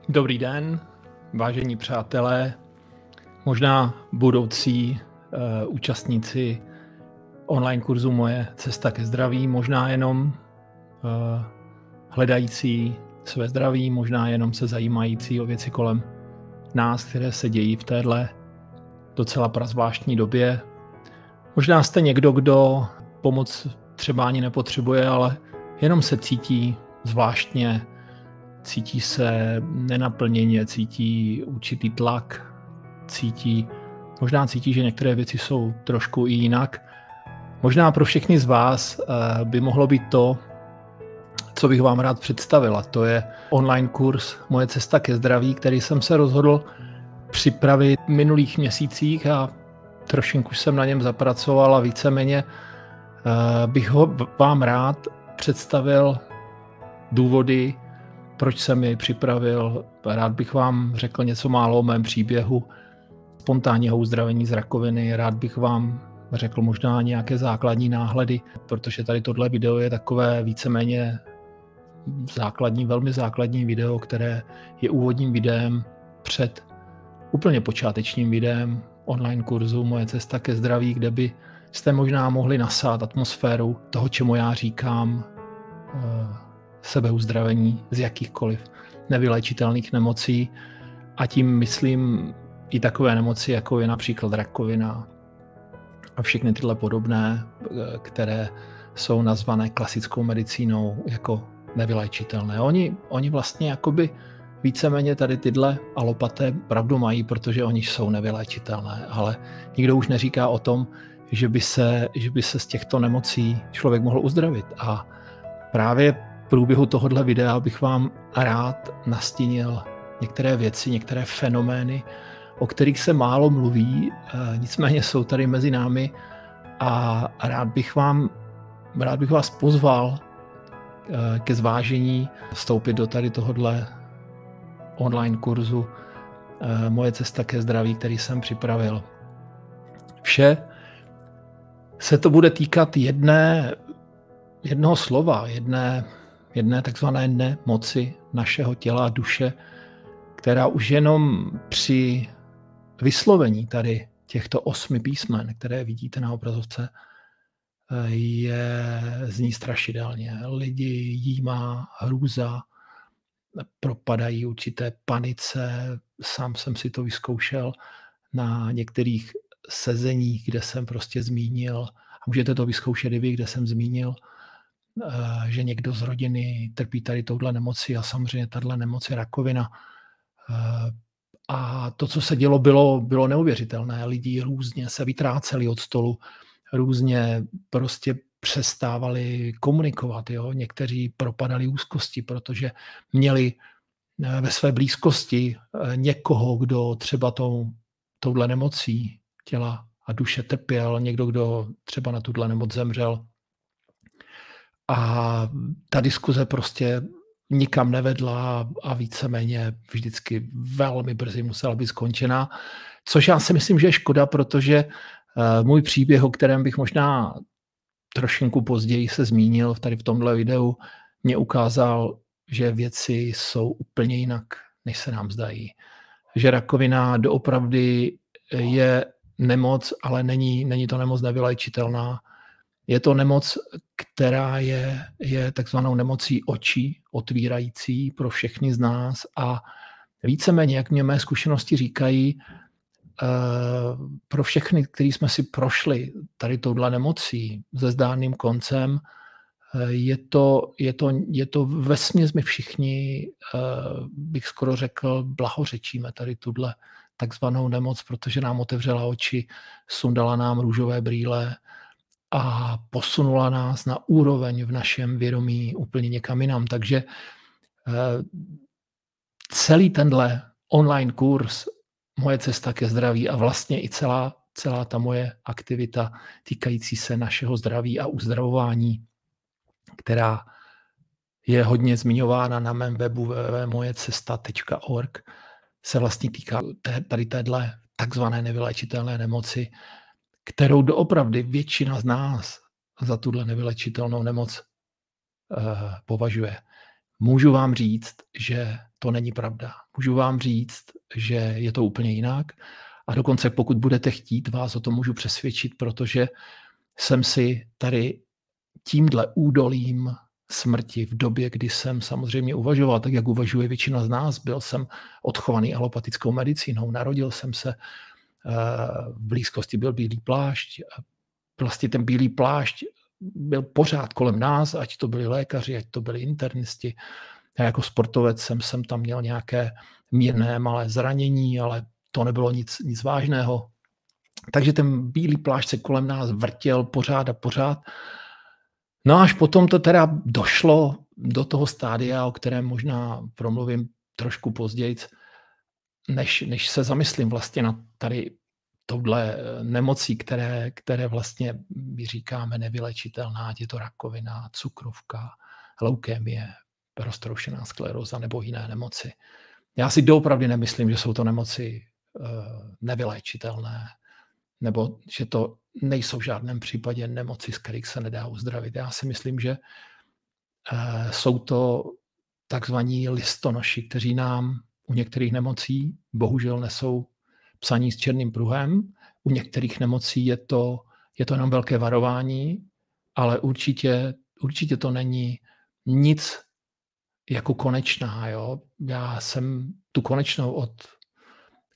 Dobrý den, vážení přátelé, možná budoucí účastníci online kurzu Moje cesta ke zdraví, možná jenom hledající své zdraví, možná jenom se zajímající o věci kolem nás, které se dějí v téhle docela prazvláštní době. Možná jste někdo, kdo pomoc třeba ani nepotřebuje, ale jenom se cítí zvláštně, cítí se nenaplněně, cítí určitý tlak, možná cítí, že některé věci jsou trošku i jinak. Možná pro všechny z vás by mohlo být to, co bych vám rád představil, a to je online kurz Moje cesta ke zdraví, který jsem se rozhodl připravit v minulých měsících a trošinku jsem na něm zapracoval a víceméně bych ho vám rád představil důvody, proč jsem jej připravil. Rád bych vám řekl něco málo o mém příběhu spontánního uzdravení z rakoviny. Rád bych vám řekl možná nějaké základní náhledy, protože tady tohle video je takové víceméně velmi základní video, které je úvodním videem před úplně počátečním videem online kurzu Moje cesta ke zdraví, kde byste možná mohli nasát atmosféru toho, čemu já říkám sebeuzdravení z jakýchkoliv nevyléčitelných nemocí, a tím myslím i takové nemoci, jako je například rakovina a všechny tyhle podobné, které jsou nazvané klasickou medicínou jako nevyléčitelné. Oni vlastně jakoby víceméně tady tyhle alopaté pravdu mají, protože oni jsou nevyléčitelné, ale nikdo už neříká o tom, že by se z těchto nemocí člověk mohl uzdravit. A právě v průběhu tohohle videa bych vám rád nastínil některé věci, některé fenomény, o kterých se málo mluví, nicméně jsou tady mezi námi a rád bych vás pozval ke zvážení vstoupit do tady tohohle online kurzu Moje cesta ke zdraví, který jsem připravil. Vše se to bude týkat jednoho slova, jedné takzvané nemoci našeho těla a duše, která už jenom při vyslovení tady těchto 8 písmen, které vidíte na obrazovce, zní strašidelně. Lidi jímá hrůza, propadají určité panice. Sám jsem si to vyzkoušel na některých sezeních, kde jsem prostě zmínil, a můžete to vyzkoušet i vy, kde jsem zmínil, že někdo z rodiny trpí tady touhle nemocí, a samozřejmě tahle nemoc je rakovina. A to, co se dělo, bylo neuvěřitelné. Lidi různě se vytráceli od stolu, různě prostě přestávali komunikovat. Jo? Někteří propadali úzkosti, protože měli ve své blízkosti někoho, kdo třeba touhle nemocí těla a duše trpěl, někdo, kdo třeba na tuhle nemoc zemřel. A ta diskuze prostě nikam nevedla a víceméně vždycky velmi brzy musela být skončena, což já si myslím, že je škoda, protože můj příběh, o kterém bych možná trošinku později se zmínil tady v tomhle videu, mě ukázal, že věci jsou úplně jinak, než se nám zdají. Že rakovina doopravdy je nemoc, ale není to nemoc nevyléčitelná. Je to nemoc, která je takzvanou nemocí očí, otvírající pro všechny z nás, a víceméně, jak mě mé zkušenosti říkají, pro všechny, kteří jsme si prošli tady touhle nemocí se zdárným koncem, je to vesměs my všichni, bych skoro řekl, blahořečíme tady tuhle takzvanou nemoc, protože nám otevřela oči, sundala nám růžové brýle a posunula nás na úroveň v našem vědomí úplně někam jinam. Takže celý tenhle online kurz Moje cesta ke zdraví a vlastně i celá ta moje aktivita týkající se našeho zdraví a uzdravování, která je hodně zmiňována na mém webu www.mojecesta.org, se vlastně týká tady téhle takzvané nevyléčitelné nemoci, kterou doopravdy většina z nás za tuhle nevyléčitelnou nemoc považuje. Můžu vám říct, že to není pravda. Můžu vám říct, že je to úplně jinak a dokonce pokud budete chtít, vás o tom můžu přesvědčit, protože jsem si tady tímhle údolím smrti v době, kdy jsem samozřejmě uvažoval, tak jak uvažuje většina z nás, byl jsem odchovaný alopatickou medicínou, narodil jsem se, v blízkosti byl Bílý plášť, vlastně ten Bílý plášť byl pořád kolem nás, ať to byli lékaři, ať to byli internisti. Já jako sportovec jsem tam měl nějaké mírné malé zranění, ale to nebylo nic vážného. Takže ten Bílý plášť se kolem nás vrtěl pořád a pořád. No až potom to teda došlo do toho stádia, o kterém možná promluvím trošku později, než se zamyslím vlastně na tady touhle nemocí, které vlastně my říkáme nevylečitelná, ať je to rakovina, cukrovka, leukémie, roztroušená skleróza nebo jiné nemoci. Já si doopravdy nemyslím, že jsou to nemoci nevyléčitelné, nebo že to nejsou v žádném případě nemoci, z kterých se nedá uzdravit. Já si myslím, že jsou to takzvaní listonoši, kteří nám u některých nemocí bohužel nesou psaní s černým pruhem. U některých nemocí je to jenom velké varování, ale určitě to není nic jako konečná. Jo? Já jsem tu konečnou od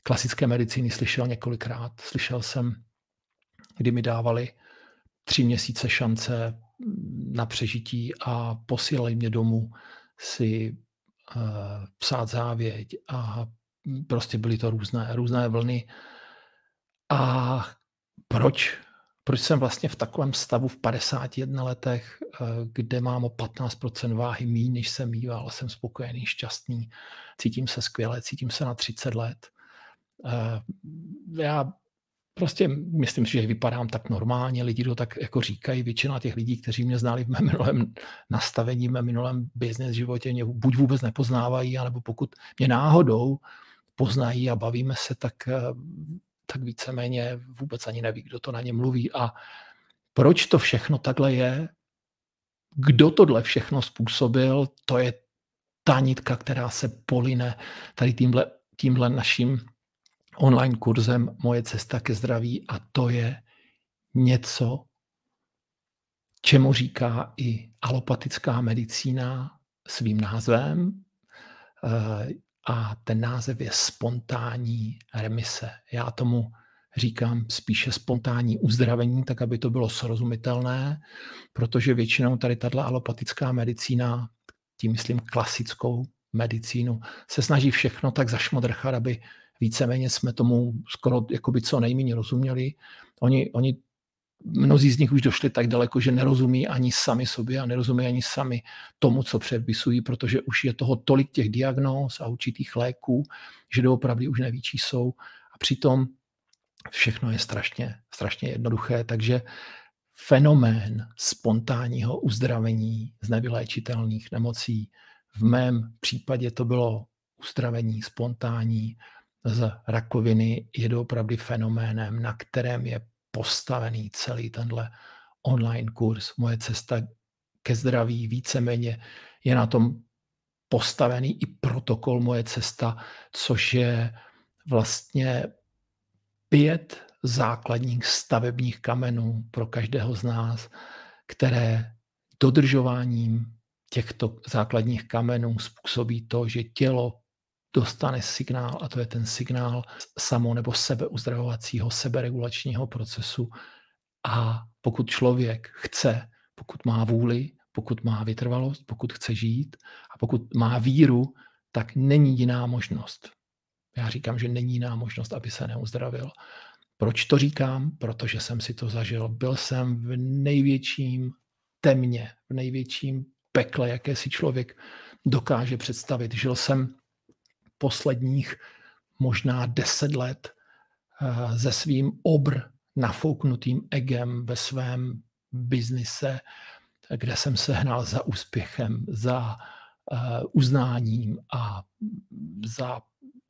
klasické medicíny slyšel několikrát. Slyšel jsem, kdy mi dávali 3 měsíce šance na přežití a posílali mě domů si psát závěť a prostě byly to různé vlny. A proč jsem vlastně v takovém stavu v 51 letech, kde mám o 15% váhy míň, než jsem mýval, jsem spokojený, šťastný, cítím se skvěle, cítím se na 30 let. Já prostě myslím si, že vypadám tak normálně, lidi to tak jako říkají, většina těch lidí, kteří mě znali v mém minulém nastavení, v mém minulém business životě, mě buď vůbec nepoznávají, anebo pokud mě náhodou poznají a bavíme se, tak víceméně vůbec ani neví, kdo to na ně mluví. A proč to všechno takhle je? Kdo tohle všechno způsobil? To je ta nitka, která se poline tady tímhle naším online kurzem Moje cesta ke zdraví, a to je něco, čemu říká i alopatická medicína svým názvem, a ten název je spontánní remise. Já tomu říkám spíše spontánní uzdravení, tak aby to bylo srozumitelné, protože většinou tady tato alopatická medicína, tím myslím klasickou medicínu, se snaží všechno tak zašmodrchat, aby víceméně jsme tomu skoro jakoby co nejméně rozuměli. Oni mnozí z nich už došli tak daleko, že nerozumí ani sami sobě a nerozumí ani sami tomu, co předpisují, protože už je toho tolik těch diagnóz a určitých léků, že doopravdy už neví, čí jsou. A přitom všechno je strašně jednoduché. Takže fenomén spontánního uzdravení z nevyléčitelných nemocí, v mém případě to bylo uzdravení spontánní z rakoviny, je doopravdy fenoménem, na kterém je postavený celý tenhle online kurz Moje cesta ke zdraví. Víceméně je na tom postavený i protokol Moje cesta, což je vlastně 5 základních stavebních kamenů pro každého z nás, které dodržováním těchto základních kamenů způsobí to, že tělo dostane signál, a to je ten signál samo- nebo sebeuzdravovacího, seberegulačního procesu. A pokud člověk chce, pokud má vůli, pokud má vytrvalost, pokud chce žít a pokud má víru, tak není jiná možnost. Já říkám, že není jiná možnost, aby se neuzdravil. Proč to říkám? Protože jsem si to zažil. Byl jsem v největším temně, v největším pekle, jaké si člověk dokáže představit. Žil jsem posledních možná 10 let se svým nafouknutým egem ve svém biznise, kde jsem se hnal za úspěchem, za uznáním a za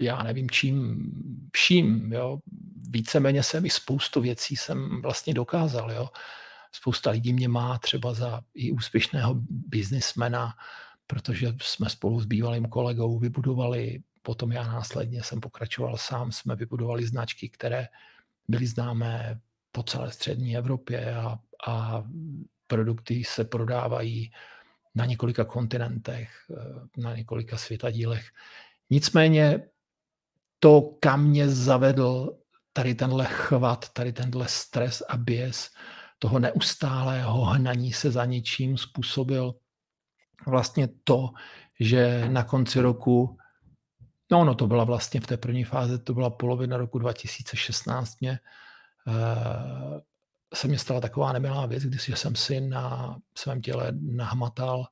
já nevím čím vším. Jo. Víceméně jsem i spoustu věcí jsem vlastně dokázal. Jo. Spousta lidí mě má třeba za i úspěšného biznismena, protože jsme spolu s bývalým kolegou vybudovali, potom já následně jsem pokračoval sám, jsme vybudovali značky, které byly známé po celé střední Evropě a produkty se prodávají na několika kontinentech, na několika světadílech. Nicméně to, kam mě zavedl tady tenhle chvat, tady tenhle stres a běs toho neustálého hnaní se za něčím způsobil vlastně to, že na konci roku, no to byla vlastně v té první fázi, to byla polovina roku 2016, se mně stala taková nemilá věc, když jsem si na svém těle nahmatal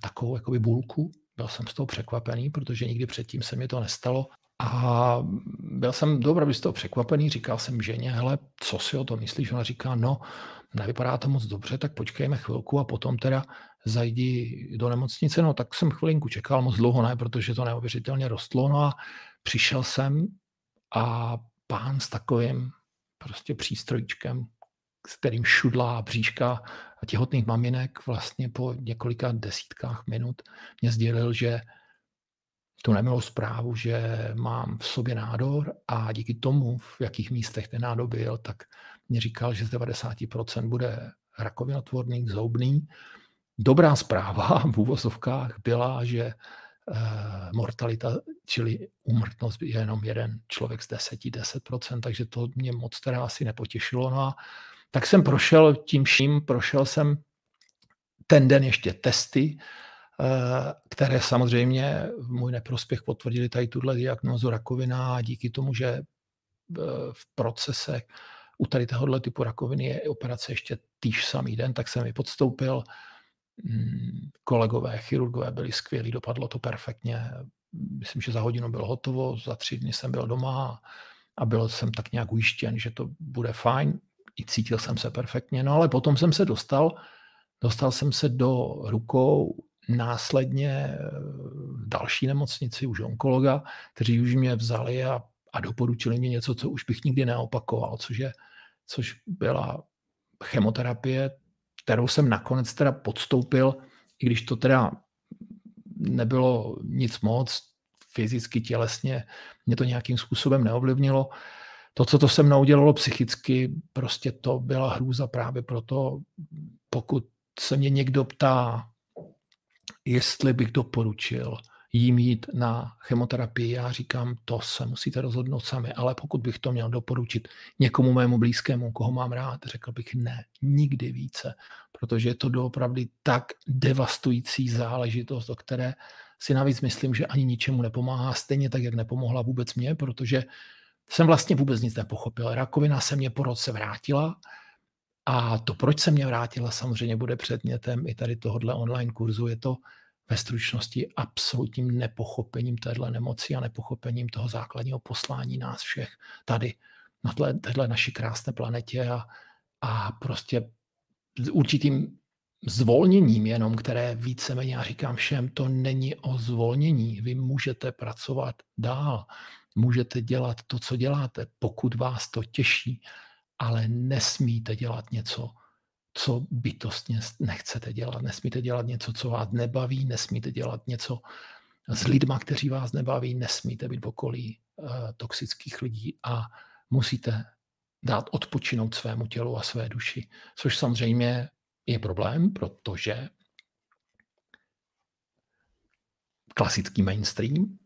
takovou jakoby bulku. Byl jsem z toho překvapený, protože nikdy předtím se mi to nestalo. A byl jsem opravdu z toho překvapený, říkal jsem ženě, hele, co si o to myslíš? Ona říká, no, nevypadá to moc dobře, tak počkejme chvilku a potom teda zajdi do nemocnice. No tak jsem chvilinku čekal, moc dlouho ne, protože to neuvěřitelně rostlo. No a přišel jsem a pán s takovým prostě přístrojíčkem, s kterým šudlá bříška těhotných maminek, vlastně po několika desítkách minut mě sdělil, že tu nemilou zprávu, že mám v sobě nádor a díky tomu, v jakých místech ten nádor byl, tak mě říkal, že z 90% bude rakovinotvorný, zoubný. Dobrá zpráva v úvozovkách byla, že mortalita, čili úmrtnost je jenom jeden člověk z 10%, takže to mě moc teda asi nepotěšilo. No a tak jsem prošel tím vším, prošel jsem ten den ještě testy, které samozřejmě v můj neprospěch potvrdili tady tuhle diagnózu rakovina a díky tomu, že v procese u tady tohohle typu rakoviny je operace ještě týž samý den, tak jsem ji podstoupil. Kolegové, chirurgové byli skvělí, dopadlo to perfektně. Myslím, že za hodinu bylo hotovo, za 3 dny jsem byl doma a byl jsem tak nějak ujištěn, že to bude fajn. I cítil jsem se perfektně, no ale potom jsem se dostal jsem se do rukou následně v další nemocnici, už onkologa, kteří už mě vzali a doporučili mě něco, co už bych nikdy neopakoval, což byla chemoterapie, kterou jsem nakonec teda podstoupil, i když to teda nebylo nic moc, fyzicky, tělesně, mě to nějakým způsobem neovlivnilo. To, co to se mnou dělalo psychicky, prostě to byla hrůza právě proto, pokud se mě někdo ptá, jestli bych doporučil jim jít na chemoterapii, já říkám, to se musíte rozhodnout sami, ale pokud bych to měl doporučit někomu mému blízkému, koho mám rád, řekl bych ne, nikdy více, protože je to doopravdy tak devastující záležitost, o které si navíc myslím, že ani ničemu nepomáhá, stejně tak, jak nepomohla vůbec mě, protože jsem vlastně vůbec nic nepochopil. Rakovina se mě po roce vrátila a to, proč se mě vrátila, samozřejmě bude předmětem i tady tohohle online kurzu. Je to ve stručnosti absolutním nepochopením téhle nemoci a nepochopením toho základního poslání nás všech tady na téhle naší krásné planetě a prostě určitým zvolněním jenom, které víceméně, já říkám všem, to není o zvolnění. Vy můžete pracovat dál, můžete dělat to, co děláte, pokud vás to těší, ale nesmíte dělat něco, co bytostně nechcete dělat. Nesmíte dělat něco, co vás nebaví, nesmíte dělat něco s lidma, kteří vás nebaví, nesmíte být v okolí toxických lidí a musíte dát odpočinout svému tělu a své duši, což samozřejmě je problém, protože klasický mainstream,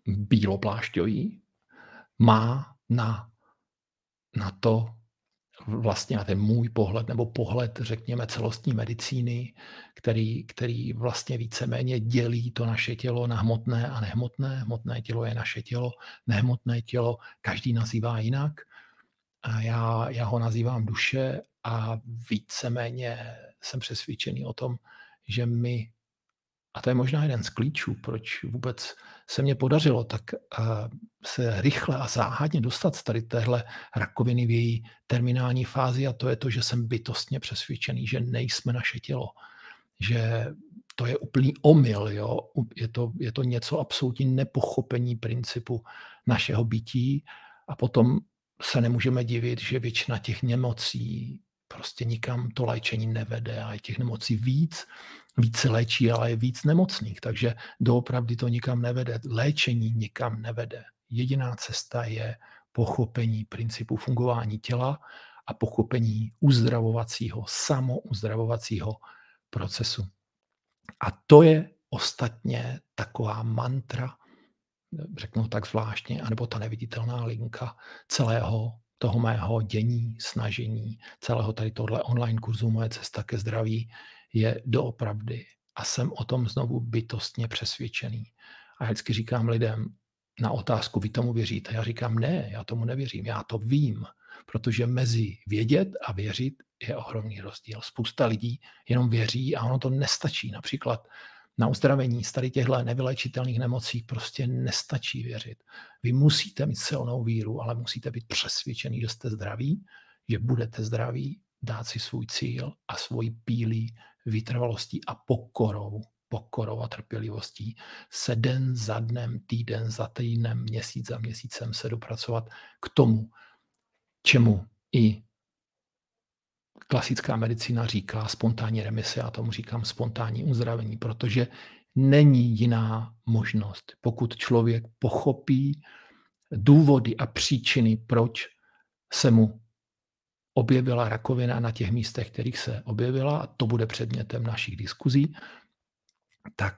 bíloplášťový, má na to vlastně na ten můj pohled, nebo pohled, řekněme, celostní medicíny, který vlastně víceméně dělí to naše tělo na hmotné a nehmotné. Hmotné tělo je naše tělo, nehmotné tělo každý nazývá jinak. A já ho nazývám duše a víceméně jsem přesvědčený o tom, že my, a to je možná jeden z klíčů, proč vůbec se mně podařilo tak se rychle a záhadně dostat z tady téhle rakoviny v její terminální fázi, a to je to, že jsem bytostně přesvědčený, že nejsme naše tělo. Že to je úplný omyl. Jo? Je to něco absolutní nepochopení principu našeho bytí a potom se nemůžeme divit, že většina těch nemocí prostě nikam to léčení nevede a je těch nemocí víc se léčí, ale je víc nemocných, takže doopravdy to nikam nevede. Léčení nikam nevede. Jediná cesta je pochopení principu fungování těla a pochopení samouzdravovacího procesu. A to je ostatně taková mantra, řeknu tak zvláštně, anebo ta neviditelná linka celého toho mého dění, snažení, celého tady tohle online kurzu Moje cesta ke zdraví je doopravdy. A jsem o tom znovu bytostně přesvědčený. A já vždycky říkám lidem na otázku, vy tomu věříte? Já říkám, ne, já tomu nevěřím, já to vím, protože mezi vědět a věřit je ohromný rozdíl. Spousta lidí jenom věří a ono to nestačí. Například na uzdravení z tady těchto nevyléčitelných nemocí prostě nestačí věřit. Vy musíte mít silnou víru, ale musíte být přesvědčený, že jste zdraví, že budete zdraví, dát si svůj cíl a svoji pílí vytrvalostí a pokorou a trpělivostí se den za dnem, týden za týdnem, měsíc za měsícem se dopracovat k tomu, čemu i klasická medicína říká spontánní remise, já tomu říkám spontánní uzdravení, protože není jiná možnost. Pokud člověk pochopí důvody a příčiny, proč se mu objevila rakovina na těch místech, kterých se objevila, a to bude předmětem našich diskuzí, tak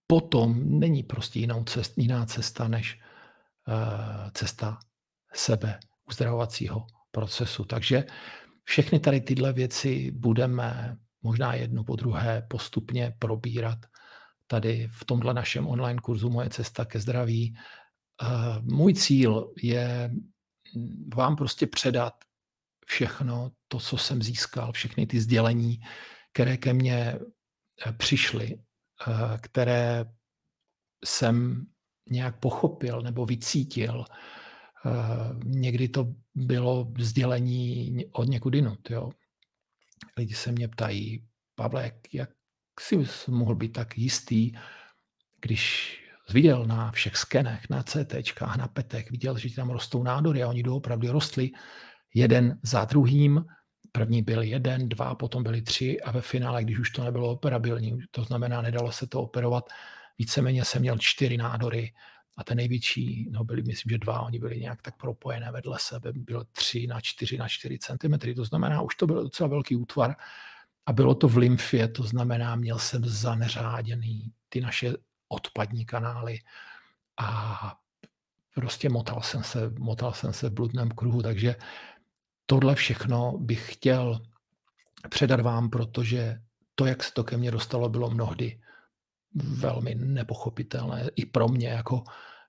potom není prostě jiná cesta než cesta uzdravovacího procesu. Takže všechny tady tyhle věci budeme možná jednu po druhé postupně probírat tady v tomhle našem online kurzu Moje cesta ke zdraví. Můj cíl je vám prostě předat všechno to, co jsem získal, všechny ty sdělení, které ke mně přišly, které jsem nějak pochopil nebo vycítil. Někdy to bylo sdělení od někud jinut. Jo. Lidi se mě ptají, Pavle, jak si mohl být tak jistý, když viděl na všech skenech, na CTčkách, na petech, viděl, že tam rostou nádory a oni doopravdy rostli jeden za druhým. První byl 1, 2, potom byly 3 a ve finále, když už to nebylo operabilní, to znamená, nedalo se to operovat, víceméně jsem měl 4 nádory a ten největší, byli, myslím, že 2, oni byli nějak tak propojené vedle sebe, byl 3 na 4 na 4 cm, to znamená, už to byl docela velký útvar a bylo to v lymfě, to znamená, měl jsem zaneřáděný ty naše odpadní kanály a prostě motal jsem se v bludném kruhu, takže tohle všechno bych chtěl předat vám, protože to, jak se to ke mně dostalo, bylo mnohdy velmi nepochopitelné i pro mě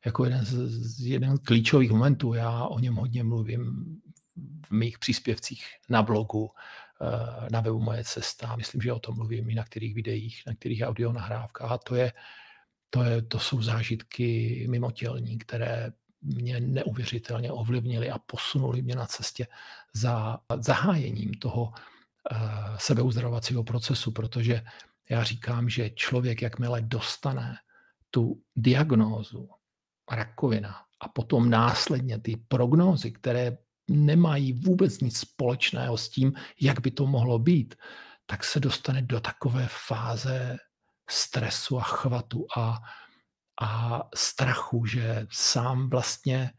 jako jeden z klíčových momentů. Já o něm hodně mluvím v mých příspěvcích na blogu, na webu Moje cesta. Myslím, že o tom mluvím i na kterých videích, na kterých audio nahrávkách. A to jsou zážitky mimotělní, které mě neuvěřitelně ovlivnili a posunuli mě na cestě za zahájením toho sebeuzdravovacího procesu, protože já říkám, že člověk, jakmile dostane tu diagnózu rakovina a potom následně ty prognózy, které nemají vůbec nic společného s tím, jak by to mohlo být, tak se dostane do takové fáze stresu a chvatu a strachu, že sám vlastně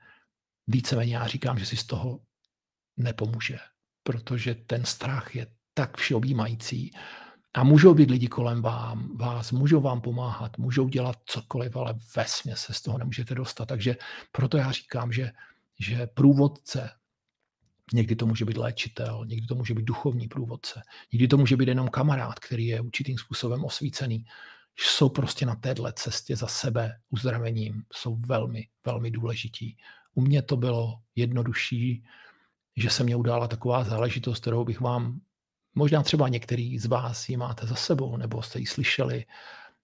víceméně já říkám, že si z toho nepomůže, protože ten strach je tak všeobjímající a můžou být lidi kolem vás, můžou vám pomáhat, můžou dělat cokoliv, ale vesměs se z toho nemůžete dostat. Takže proto já říkám, že průvodce, někdy to může být léčitel, někdy to může být duchovní průvodce, někdy to může být jenom kamarád, který je určitým způsobem osvícený, jsou prostě na téhle cestě za sebe uzdravením, jsou velmi, velmi důležití. U mě to bylo jednodušší, že se mě udála taková záležitost, kterou bych vám, možná třeba některý z vás ji máte za sebou, nebo jste ji slyšeli.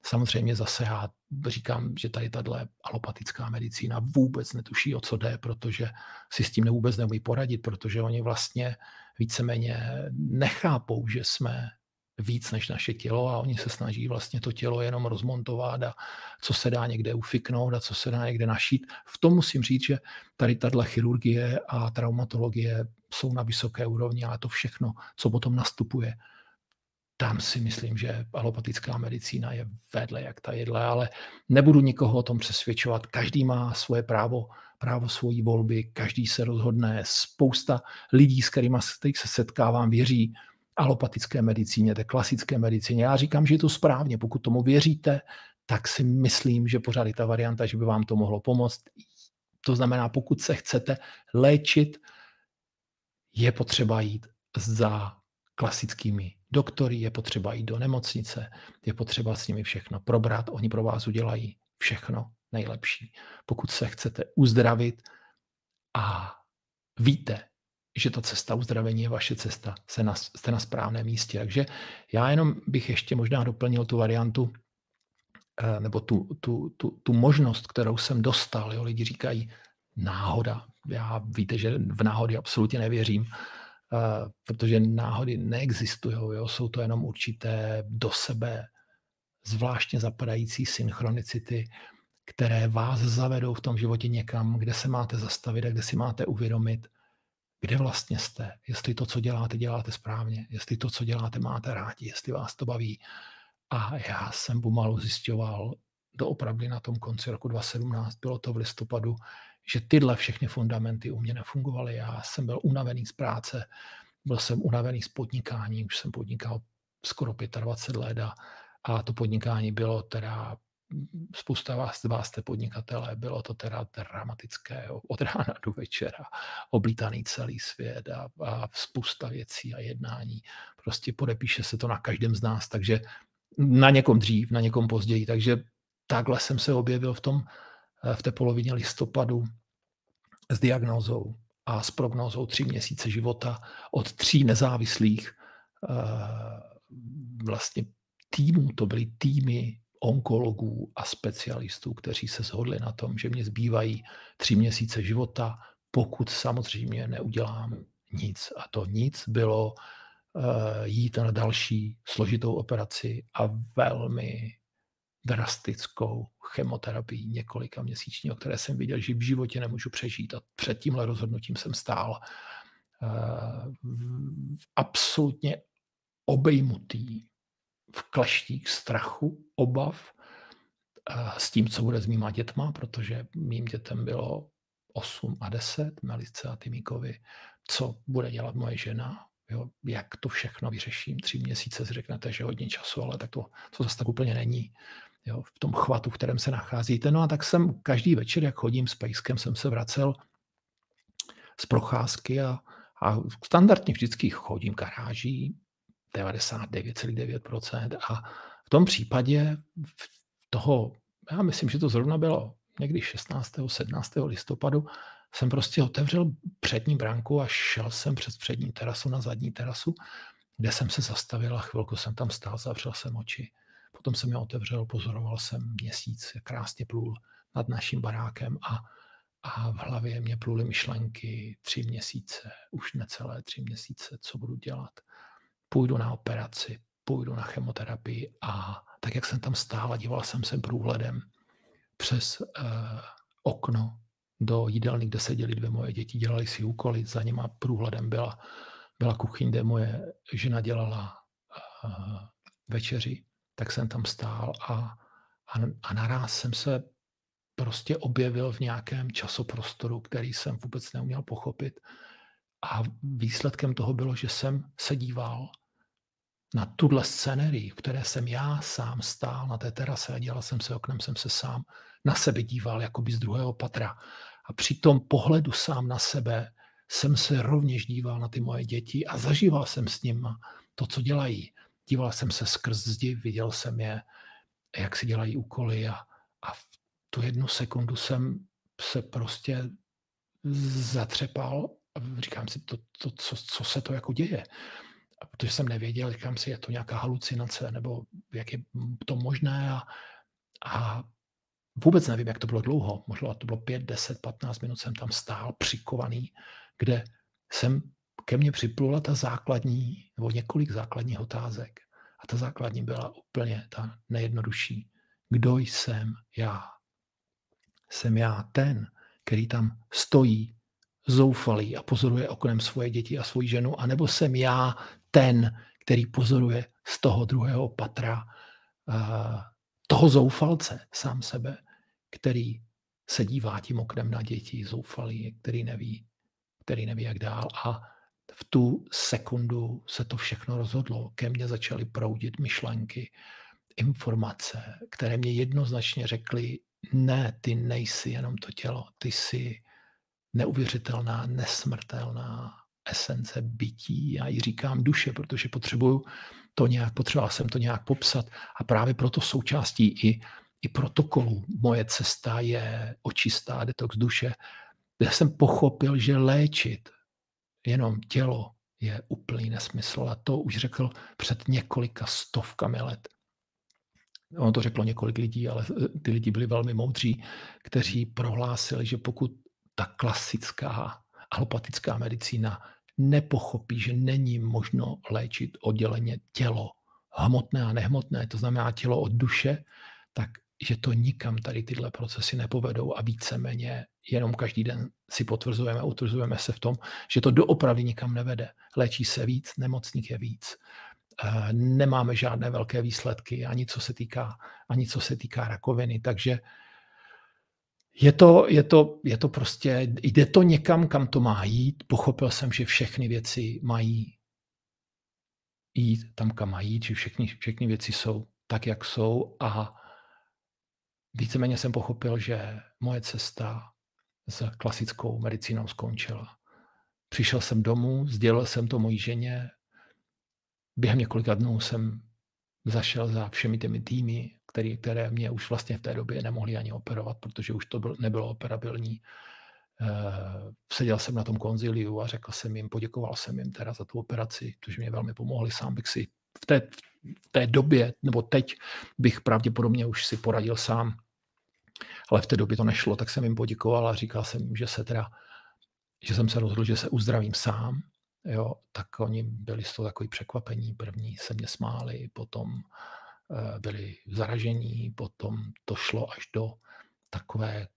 Samozřejmě zase já říkám, že tady tato alopatická medicína vůbec netuší, o co jde, protože si s tím vůbec neumí poradit, protože oni vlastně víceméně nechápou, že jsme víc než naše tělo a oni se snaží vlastně to tělo jenom rozmontovat a co se dá někde ufiknout a co se dá někde našít. V tom musím říct, že tady tato chirurgie a traumatologie jsou na vysoké úrovni, ale to všechno, co potom nastupuje, tam si myslím, že alopatická medicína je vedle jak ta jedle, ale nebudu nikoho o tom přesvědčovat. Každý má svoje právo svojí volby, každý se rozhodne. Spousta lidí, s kterými se setkávám, věří alopatické medicíně, té klasické medicíně. Já říkám, že je to správně. Pokud tomu věříte, tak si myslím, že pořád je ta varianta, že by vám to mohlo pomoct. To znamená, pokud se chcete léčit, je potřeba jít za klasickými doktory, je potřeba jít do nemocnice, je potřeba s nimi všechno probrat, oni pro vás udělají všechno nejlepší. Pokud se chcete uzdravit a víte, že ta cesta uzdravení je vaše cesta, jste na správném místě. Takže já jenom bych ještě možná doplnil tu variantu, nebo tu možnost, kterou jsem dostal. Jo, lidi říkají náhoda. Já víte, že v náhody absolutně nevěřím, protože náhody neexistují. Jo? Jsou to jenom určité do sebe zvláštně zapadající synchronicity, které vás zavedou v tom životě někam, kde se máte zastavit a kde si máte uvědomit, kde vlastně jste, jestli to, co děláte, děláte správně, jestli to, co děláte, máte rádi, jestli vás to baví. A já jsem pomalu zjišťoval doopravdy na tom konci roku 2017, bylo to v listopadu, že tyhle všechny fundamenty u mě nefungovaly. Já jsem byl unavený z práce, byl jsem unavený z podnikání, už jsem podnikal skoro 25 let a to podnikání bylo teda, spousta z vás jste podnikatelé, bylo to teda dramatické, od rána do večera, oblítaný celý svět a spousta věcí a jednání. Prostě podepíše se to na každém z nás, takže na někom dřív, na někom později. Takže takhle jsem se objevil v té polovině listopadu s diagnózou a s prognózou 3 měsíce života od 3 nezávislých vlastně týmů. To byly týmy onkologů a specialistů, kteří se shodli na tom, že mě zbývají 3 měsíce života, pokud samozřejmě neudělám nic. A to nic bylo jít na další složitou operaci a velmi drastickou chemoterapii několika měsíční, o které jsem viděl, že v životě nemůžu přežít. A před tímhle rozhodnutím jsem stál absolutně obejmutý v kleštích strachu, obav s tím, co bude s mýma dětma, protože mým dětem bylo 8 a 10, Melice a Timíkovi, co bude dělat moje žena, jo, jak to všechno vyřeším. 3 měsíce si řeknete, že hodně času, ale tak to zase tak úplně není. Jo, v tom chvatu, v kterém se nacházíte. No a tak jsem každý večer, jak chodím s pejskem, jsem se vracel z procházky a standardně vždycky chodím garáží 99,9% a v tom případě toho, já myslím, že to zrovna bylo někdy 16. 17. listopadu, jsem prostě otevřel přední branku a šel jsem přes přední terasu na zadní terasu, kde jsem se zastavil a chvilku jsem tam stál, zavřel jsem oči. Potom jsem je otevřel, pozoroval jsem měsíc, jak krásně plul nad naším barákem a v hlavě mě pluly myšlenky 3 měsíce, už necelé 3 měsíce, co budu dělat. Půjdu na operaci, půjdu na chemoterapii a tak, jak jsem tam stál a díval jsem se průhledem přes okno do jídelny, kde seděly 2 moje děti, dělali si úkoly, za nima průhledem byla kuchyň, kde moje žena dělala večeři, tak jsem tam stál a naráz jsem se prostě objevil v nějakém časoprostoru, který jsem vůbec neuměl pochopit. A výsledkem toho bylo, že jsem se díval na tuhle scenérii, v které jsem já sám stál na té terase a dělal jsem se oknem, jsem se sám na sebe díval, jakoby z druhého patra. A při tom pohledu sám na sebe jsem se rovněž díval na ty moje děti a zažíval jsem s nimi to, co dělají. Díval jsem se skrz zdi, viděl jsem je, jak si dělají úkoly a v tu 1 sekundu jsem se prostě zatřepal a říkám si, co se to jako děje. A protože jsem nevěděl, říkám si, je to nějaká halucinace, nebo jak je to možné a vůbec nevím, jak to bylo dlouho. Možná to bylo 5, 10, 15 minut jsem tam stál přikovaný, kde ke mně připlula ta základní, nebo několik základních otázek. A ta základní byla úplně ta nejjednodušší. Kdo jsem já? Jsem já ten, který tam stojí zoufalý a pozoruje oknem svoje děti a svoji ženu, anebo jsem já ten, který pozoruje z toho druhého patra toho zoufalce sám sebe, který se dívá tím oknem na děti, zoufalý, který neví, jak dál. A v tu sekundu se to všechno rozhodlo. Ke mně začaly proudit myšlenky, informace, které mě jednoznačně řekly, ne, ty nejsi jenom to tělo, ty jsi neuvěřitelná, nesmrtelná esence bytí. Já ji říkám duše, protože potřeboval jsem to nějak popsat a právě proto součástí i protokolu moje cesta je očistá detox duše, kde jsem pochopil, že léčit jenom tělo je úplný nesmysl a to už řekl před několika stovkami let. Ono to řeklo několik lidí, ale ty lidi byli velmi moudří, kteří prohlásili, že pokud ta klasická alopatická medicína nepochopí, že není možno léčit odděleně tělo hmotné a nehmotné, to znamená tělo od duše, tak že to nikam tady tyhle procesy nepovedou a víceméně jenom každý den si utvrzujeme se v tom, že to doopravdy nikam nevede. Léčí se víc, nemocných je víc. Nemáme žádné velké výsledky, ani co se týká rakoviny, takže je to prostě, jde to někam, kam to má jít. Pochopil jsem, že všechny věci mají jít tam, kam mají jít, že všechny věci jsou tak, jak jsou a víceméně jsem pochopil, že moje cesta s klasickou medicínou skončila. Přišel jsem domů, sdělil jsem to mojí ženě, během několika dnů jsem zašel za všemi těmi týmy, které mě už vlastně v té době nemohli ani operovat, protože už to nebylo operabilní. Seděl jsem na tom konziliu a poděkoval jsem jim teda za tu operaci, protože mě velmi pomohli. Sám bych si v té době, nebo teď bych pravděpodobně už si poradil sám, ale v té době to nešlo, tak jsem jim poděkoval a říkal jsem jim, že jsem se rozhodl, že se uzdravím sám. Jo, tak oni byli z toho takový překvapení. První se mě smáli, potom byli zaražení, potom to šlo až do takové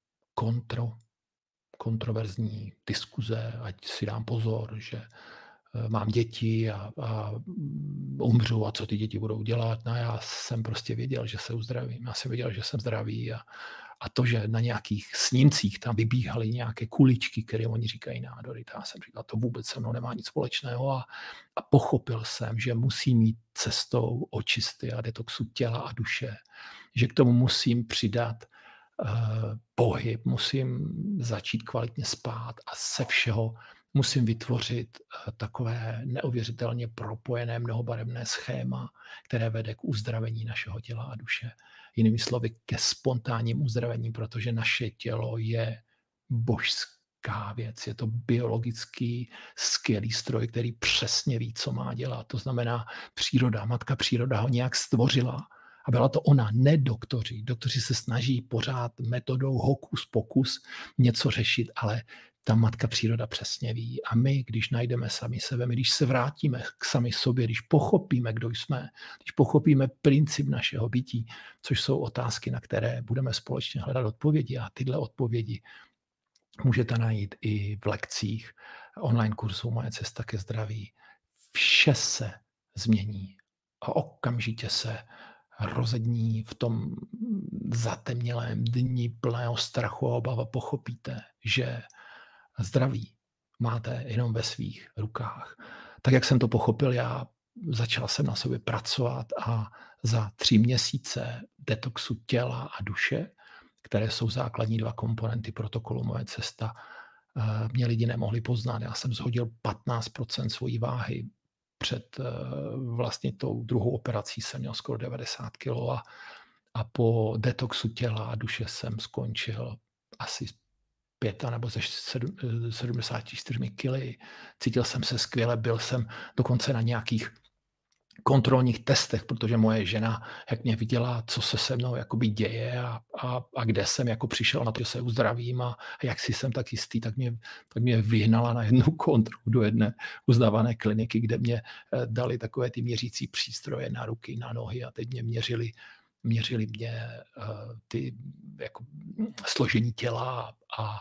kontroverzní diskuze, ať si dám pozor, že mám děti a umřu a co ty děti budou dělat. No já jsem prostě věděl, že se uzdravím. Já jsem věděl, že jsem zdravý a to, že na nějakých snímcích tam vybíhaly nějaké kuličky, které oni říkají nádory, já jsem říkal, to vůbec se mnou nemá nic společného a pochopil jsem, že musím jít cestou očisty a detoxu těla a duše, že k tomu musím přidat pohyb, musím začít kvalitně spát a ze všeho musím vytvořit takové neuvěřitelně propojené mnohobarevné schéma, které vede k uzdravení našeho těla a duše. Jinými slovy, ke spontánním uzdravení, protože naše tělo je božská věc. Je to biologický skvělý stroj, který přesně ví, co má dělat. To znamená matka příroda ho nějak stvořila. A byla to ona, ne doktoři. Doktoři se snaží pořád metodou hokus pokus něco řešit, ale ta matka příroda přesně ví. A my, když najdeme sami sebe, když se vrátíme k sami sobě, když pochopíme, kdo jsme, když pochopíme princip našeho bytí, což jsou otázky, na které budeme společně hledat odpovědi. A tyhle odpovědi můžete najít i v lekcích online kurzu Moje cesta ke zdraví. Vše se změní a okamžitě se rozední v tom zatemnělém dni plného strachu a obava pochopíte, že zdraví máte jenom ve svých rukách. Tak, jak jsem to pochopil, začal jsem na sobě pracovat a za 3 měsíce detoxu těla a duše, které jsou základní 2 komponenty protokolu Moje cesta, mě lidi nemohli poznat. Já jsem shodil 15% svojí váhy. Před vlastně tou druhou operací jsem měl skoro 90 kg a po detoxu těla a duše jsem skončil asi 5 nebo ze 74 kg. Cítil jsem se skvěle, byl jsem dokonce na nějakých kontrolních testech, protože moje žena, jak mě viděla, co se se mnou jakoby děje a kde jsem jako přišel na to, že se uzdravím a jak si jsem tak jistý, tak mě vyhnala na jednu kontrolu do jedné uznávané kliniky, kde mě dali takové ty měřící přístroje na ruky, na nohy a teď mě měřili mě ty jako složení těla a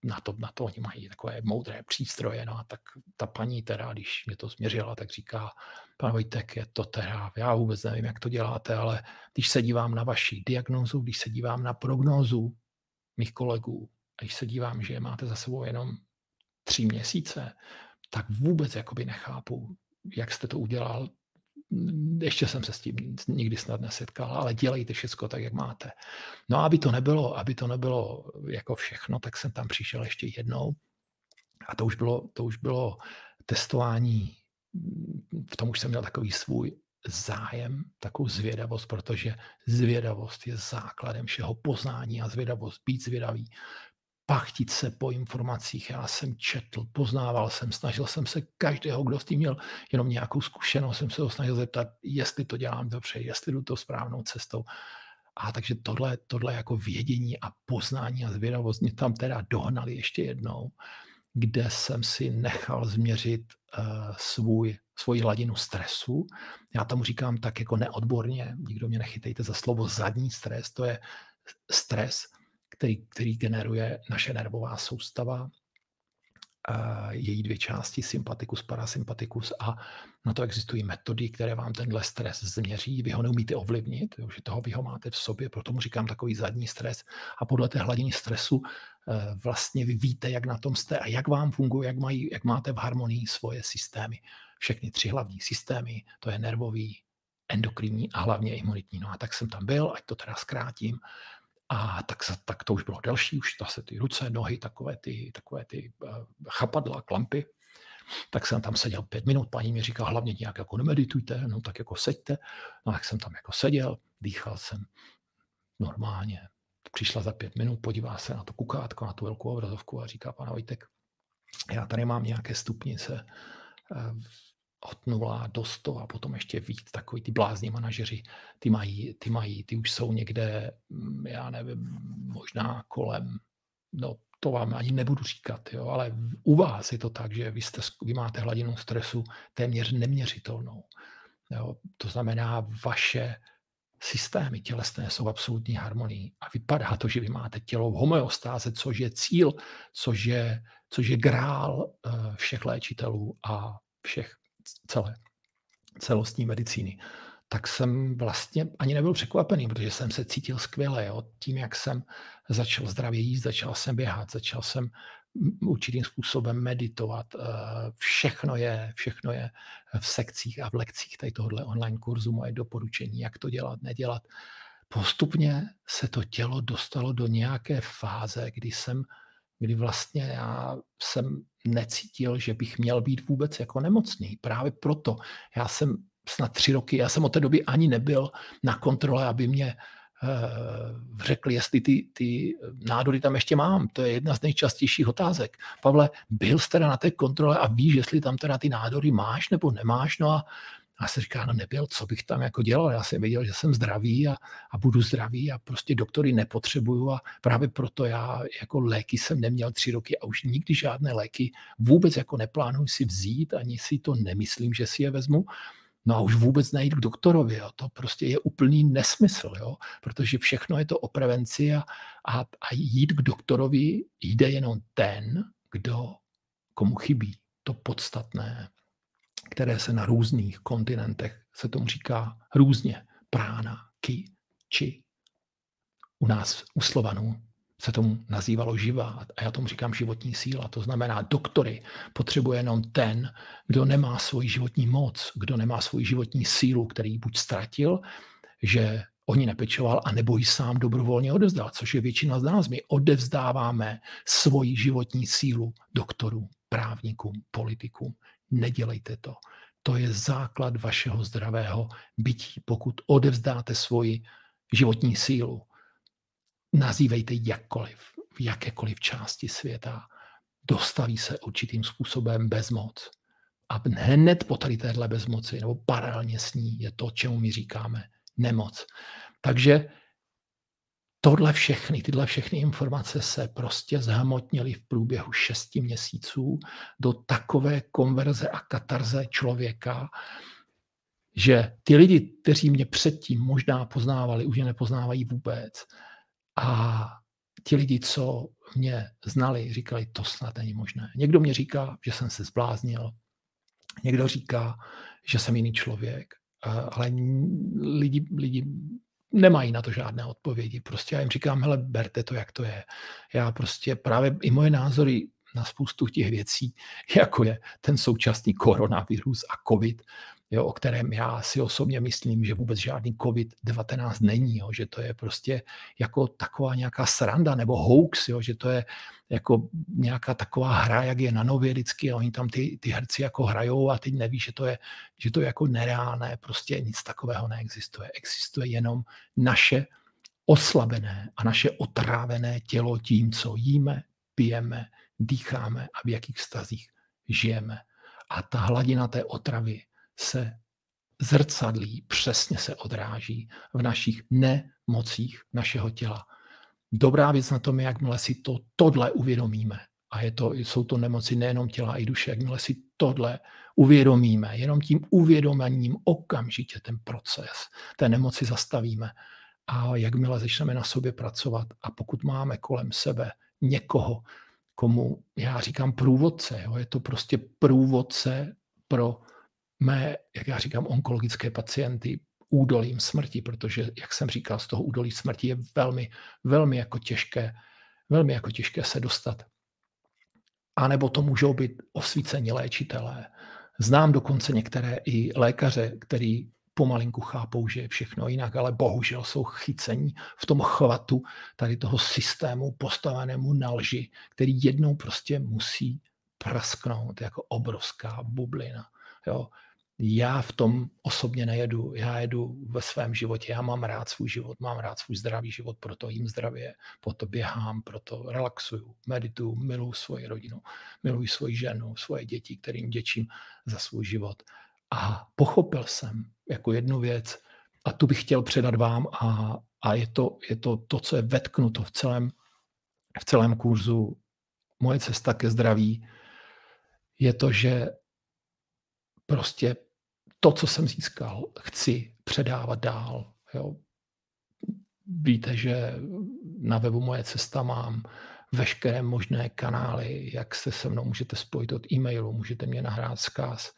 na to oni mají takové moudré přístroje, no a tak ta paní teda, když mě to změřila, tak říká, pan Vojtek, je to teda, já vůbec nevím, jak to děláte, ale když se dívám na vaši diagnózu, když se dívám na prognózu mých kolegů, a když se dívám, že máte za sebou jenom 3 měsíce, tak vůbec jakoby nechápu, jak jste to udělal. Ještě jsem se s tím nikdy snad nesetkal, ale dělejte všechno tak, jak máte. No a aby to nebylo jako všechno, tak jsem tam přišel ještě jednou a to už bylo testování, v tom už jsem měl takový svůj zájem, takovou zvědavost, protože zvědavost je základem všeho poznání a zvědavost, být zvědavý, pachtit se po informacích. Já jsem četl, poznával jsem, snažil jsem se každého, kdo s tím měl jenom nějakou zkušenost, jsem se ho snažil zeptat, jestli to dělám dobře, jestli jdu to správnou cestou. A takže tohle jako vědění a poznání a zvědavost mě tam teda dohnali ještě jednou, kde jsem si nechal změřit svoji hladinu stresu. Já tomu říkám tak jako neodborně, nikdo mě nechytejte za slovo zadní stres, to je stres, který generuje naše nervová soustava, její 2 části, sympatikus, parasympatikus, a na to existují metody, které vám tenhle stres změří. Vy ho neumíte ovlivnit, že toho vy ho máte v sobě, proto mu říkám takový zadní stres. A podle té hladiny stresu vlastně vy víte, jak na tom jste a jak vám funguje, jak máte v harmonii svoje systémy. Všechny 3 hlavní systémy, to je nervový, endokrinní a hlavně imunitní. No a tak jsem tam byl, ať to teda zkrátím. A tak to už bylo delší, už zase ty ruce, nohy, takové ty chapadla, klampy. Tak jsem tam seděl 5 minut, paní mi říká, hlavně nějak jako nemeditujte, no tak jako seďte. No tak jsem tam jako seděl, dýchal jsem normálně. Přišla za 5 minut, podívá se na to kukátko, na tu velkou obrazovku a říká, pan Vojtek, já tady mám nějaké stupnice od 0 do 100 a potom ještě víc, takový ty blázní manažeři, ty už jsou někde, já nevím, možná kolem, no to vám ani nebudu říkat, jo, ale u vás je to tak, že vy máte hladinu stresu téměř neměřitelnou. Jo. To znamená, vaše systémy tělesné jsou v absolutní harmonii a vypadá to, že vy máte tělo v homeostáze, což je cíl, což je grál všech léčitelů a všech celostní medicíny. Tak jsem vlastně ani nebyl překvapený, protože jsem se cítil skvěle. Jo. Tím, jak jsem začal zdravě jíst, začal jsem běhat, začal jsem určitým způsobem meditovat. Všechno je v sekcích a v lekcích tady tohohle online kurzu, moje doporučení, jak to dělat, nedělat. Postupně se to tělo dostalo do nějaké fáze, kdy vlastně já jsem necítil, že bych měl být vůbec jako nemocný. Právě proto já jsem snad 3 roky, já jsem od té doby ani nebyl na kontrole, aby mě řekli, jestli ty nádory tam ještě mám. To je jedna z nejčastějších otázek. Pavle, byl jsi teda na té kontrole a víš, jestli tam teda ty nádory máš nebo nemáš? No a já se říká, no nebyl, co bych tam jako dělal? Já jsem věděl, že jsem zdravý a budu zdravý a prostě doktory nepotřebuju a právě proto já jako léky jsem neměl 3 roky a už nikdy žádné léky vůbec jako neplánuji si vzít, ani si to nemyslím, že si je vezmu. No a už vůbec nejít k doktorovi, jo. To prostě je úplný nesmysl, jo. Protože všechno je to o prevenci a jít k doktorovi jde jenom ten, komu chybí to podstatné, které se na různých kontinentech, se tomu říká různě, prána, ki, či. U nás, u Slovanů, se tomu nazývalo živá a já tomu říkám životní síla. To znamená, doktory potřebuje jenom ten, kdo nemá svoji životní moc, kdo nemá svoji životní sílu, který buď ztratil, že o ní nepečoval, anebo ji sám dobrovolně odevzdal, což je většina z nás. My odevzdáváme svoji životní sílu doktorům, právníkům, politikům. Nedělejte to. To je základ vašeho zdravého bytí. Pokud odevzdáte svoji životní sílu, nazývejte jakkoliv, v jakékoliv části světa, dostaví se určitým způsobem bezmoc. A hned po tady téhle bezmoci, nebo paralelně s ní, je to, čemu my říkáme nemoc. Takže tyhle všechny informace se prostě zhmotnily v průběhu 6 měsíců do takové konverze a katarze člověka, že ty lidi, kteří mě předtím možná poznávali, už je nepoznávají vůbec. A ti lidi, co mě znali, říkali, to snad není možné. Někdo mě říká, že jsem se zbláznil, někdo říká, že jsem jiný člověk, ale lidi nemají na to žádné odpovědi. Prostě já jim říkám, hele, berte to, jak to je. Já prostě právě i moje názory na spoustu těch věcí, jako je ten současný koronavirus a covid, jo, o kterém já si osobně myslím, že vůbec žádný COVID-19 není, jo, že to je prostě jako taková nějaká sranda nebo hoax, jo, že to je jako nějaká taková hra, jak je na Nově vždycky, a oni tam ty herci jako hrajou a teď neví, že to je jako nereálné, prostě nic takového neexistuje. Existuje jenom naše oslabené a naše otrávené tělo tím, co jíme, pijeme, dýcháme a v jakých vztazích žijeme. A ta hladina té otravy se zrcadlí, přesně se odráží v našich nemocích našeho těla. Dobrá věc na tom je, jakmile si tohle uvědomíme, a jsou to nemoci nejenom těla i duše, jakmile si tohle uvědomíme, jenom tím uvědomením okamžitě ten proces té nemoci zastavíme. A jakmile začneme na sobě pracovat a pokud máme kolem sebe někoho, komu já říkám průvodce, jo, je to prostě průvodce pro mé, jak já říkám, onkologické pacienty údolím smrti, protože, jak jsem říkal, z toho údolí smrti je velmi jako těžké se dostat. A nebo to můžou být osvícení léčitelé. Znám dokonce některé i lékaře, který pomalinku chápou, že je všechno jinak, ale bohužel jsou chycení v tom chvatu tady toho systému postavenému na lži, který jednou prostě musí prasknout jako obrovská bublina. Jo. Já v tom osobně nejedu, já jedu ve svém životě, já mám rád svůj život, mám rád svůj zdravý život, proto jím zdravě, proto běhám, proto relaxuju, medituju, miluji svoji rodinu, miluji svoji ženu, svoje děti, kterým děčím za svůj život. A pochopil jsem jako jednu věc, a tu bych chtěl předat vám, a je to, co je vetknuto v celém kurzu Moje cesta ke zdraví, je to, že prostě to, co jsem získal, chci předávat dál. Jo. Víte, že na webu Moje cesta mám veškeré možné kanály, jak se se mnou můžete spojit od e-mailu, můžete mě nahrát vzkaz.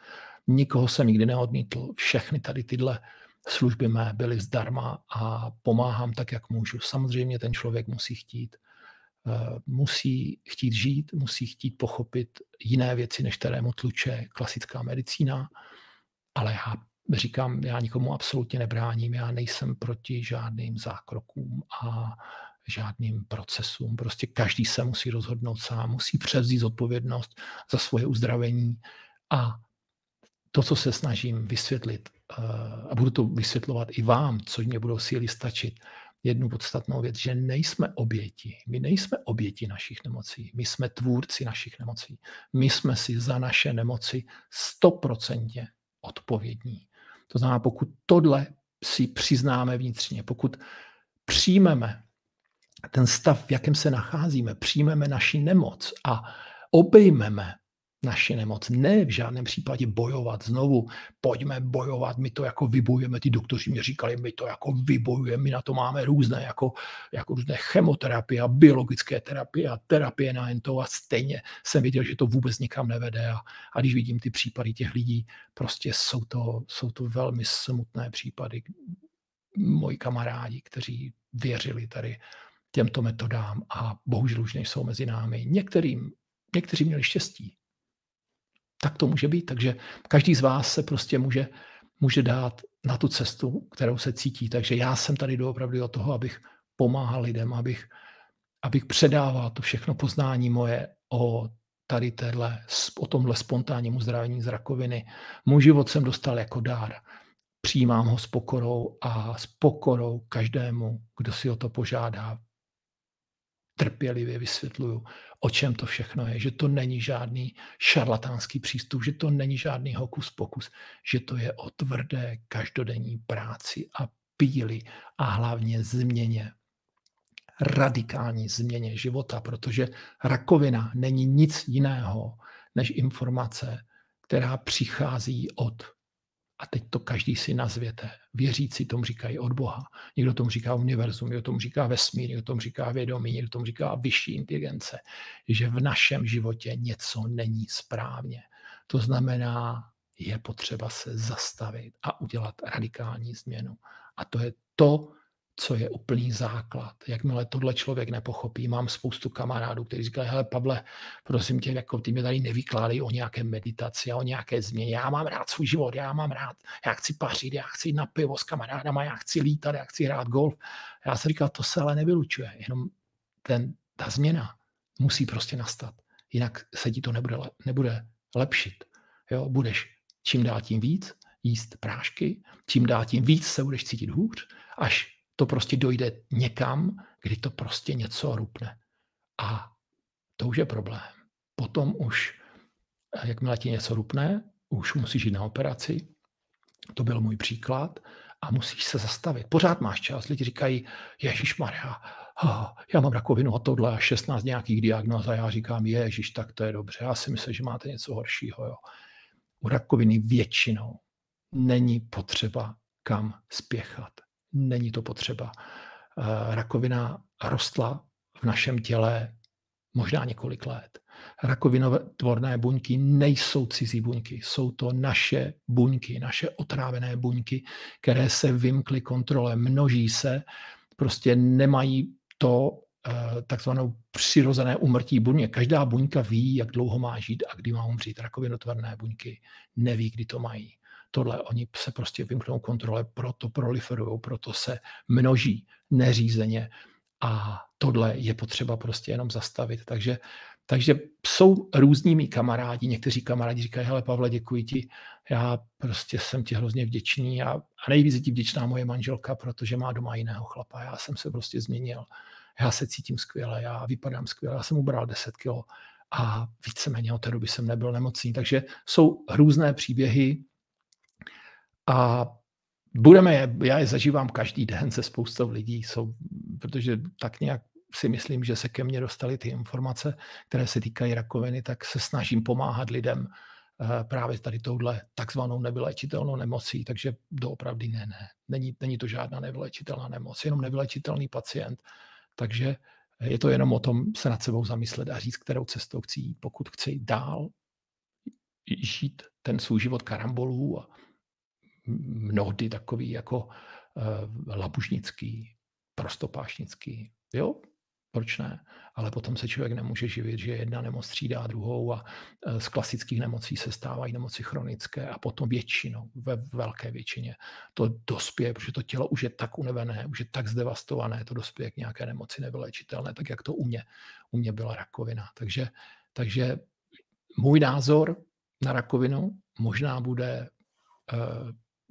Nikoho jsem nikdy neodmítl. Všechny tady tyhle služby mé byly zdarma a pomáhám tak, jak můžu. Samozřejmě ten člověk musí chtít. Musí chtít žít, musí chtít pochopit jiné věci, než kterému tluče klasická medicína. Ale já říkám, já nikomu absolutně nebráním, já nejsem proti žádným zákrokům a žádným procesům. Prostě každý se musí rozhodnout sám, musí převzít zodpovědnost za svoje uzdravení. A to, co se snažím vysvětlit, a budu to vysvětlovat i vám, což mě budou síly stačit, jednu podstatnou věc, že nejsme oběti. My nejsme oběti našich nemocí. My jsme tvůrci našich nemocí. My jsme si za naše nemoci 100% odpovědní. To znamená, pokud tohle si přiznáme vnitřně, pokud přijmeme ten stav, v jakém se nacházíme, přijmeme naši nemoc a obejmeme naši nemoc, ne v žádném případě bojovat znovu, pojďme bojovat, my to jako vybojujeme, ty doktoři mě říkali, my to jako vybojujeme, my na to máme různé, jako různé chemoterapie a biologické terapie a terapie na ento a stejně jsem viděl, že to vůbec nikam nevede a když vidím ty případy těch lidí, prostě jsou to velmi smutné případy. Moji kamarádi, kteří věřili tady těmto metodám a bohužel už nejsou mezi námi. Někteří měli štěstí. Tak to může být, takže každý z vás se prostě může dát na tu cestu, kterou se cítí. Takže já jsem tady doopravdy od toho, abych pomáhal lidem, abych předával to všechno poznání moje o tomhle spontánním uzdravení z rakoviny. Můj život jsem dostal jako dár. Přijímám ho s pokorou a s pokorou každému, kdo si o to požádá. Trpělivě vysvětluju, o čem to všechno je, že to není žádný šarlatánský přístup, že to není žádný hokus pokus, že to je o tvrdé každodenní práci a píli a hlavně změně, radikální změně života, protože rakovina není nic jiného než informace, která přichází od A teď to každý si nazvěte. Věřící tomu říkají od Boha. Někdo tomu říká univerzum, někdo tomu říká vesmír, někdo tomu říká vědomí, někdo tomu říká vyšší inteligence. Že v našem životě něco není správně. To znamená, je potřeba se zastavit a udělat radikální změnu. A to je to, co je úplný základ. Jakmile tohle člověk nepochopí, mám spoustu kamarádů, kteří říkají, hele Pavle, prosím tě, jako ty mě tady nevykládej o nějaké meditaci a o nějaké změně. Já mám rád svůj život, já chci pařit, já chci na pivo s kamarádama, já chci lítat, já chci hrát golf. Já jsem říkal, to se ale nevylučuje, jenom ta změna musí prostě nastat. Jinak se ti to nebude lepšit. Jo? Budeš čím dál tím víc jíst prášky, čím dál tím víc se budeš cítit hůř, až to prostě dojde někam, kdy to prostě něco rupne. A to už je problém. Potom už, jakmile ti něco rupne, už musíš jít na operaci. To byl můj příklad. A musíš se zastavit. Pořád máš čas. Lidi říkají, ježišmarja, já mám rakovinu a tohle a 16 nějakých diagnóz a já říkám, ježiš, tak to je dobře. Já si myslím, že máte něco horšího. Jo. U rakoviny většinou není potřeba kam spěchat. Není to potřeba. Rakovina rostla v našem těle možná několik let. Rakovinotvorné buňky nejsou cizí buňky, jsou to naše buňky, naše otrávené buňky, které se vymkly kontrole, množí se, prostě nemají to takzvanou přirozené úmrtí buněk. Každá buňka ví, jak dlouho má žít a kdy má umřít. Rakovinotvorné buňky neví, kdy to mají. Tohle oni se prostě vymknou kontrole, proto proliferují, proto se množí neřízeně a tohle je potřeba prostě jenom zastavit. Takže jsou různí mý kamarádi, někteří kamarádi říkají, hele Pavle, děkuji ti, já prostě jsem ti hrozně vděčný a nejvíc je ti vděčná moje manželka, protože má doma jiného chlapa, já jsem se prostě změnil, já se cítím skvěle, já vypadám skvěle, já jsem ubral 10 kilo a víceméně od té doby jsem nebyl nemocný, takže jsou různé příběhy a já je zažívám každý den se spoustou lidí, protože tak nějak si myslím, že se ke mně dostaly ty informace, které se týkají rakoviny, tak se snažím pomáhat lidem právě tady touhle takzvanou nevylečitelnou nemocí, takže doopravdy ne. Není to žádná nevylečitelná nemoc, jenom nevylečitelný pacient. Takže je to jenom o tom se nad sebou zamyslet a říct, kterou cestou chci jít. Pokud chci dál žít ten svůj život karambolů a mnohdy takový jako labužnický, prostopášnický. Jo, proč ne? Ale potom se člověk nemůže živit, že jedna nemoc střídá druhou a z klasických nemocí se stávají nemoci chronické a potom většinou, ve velké většině to dospěje, protože to tělo už je tak unavené, už je tak zdevastované, to dospěje k nějaké nemoci nevylečitelné, tak jak to u mě byla rakovina. Takže můj názor na rakovinu možná bude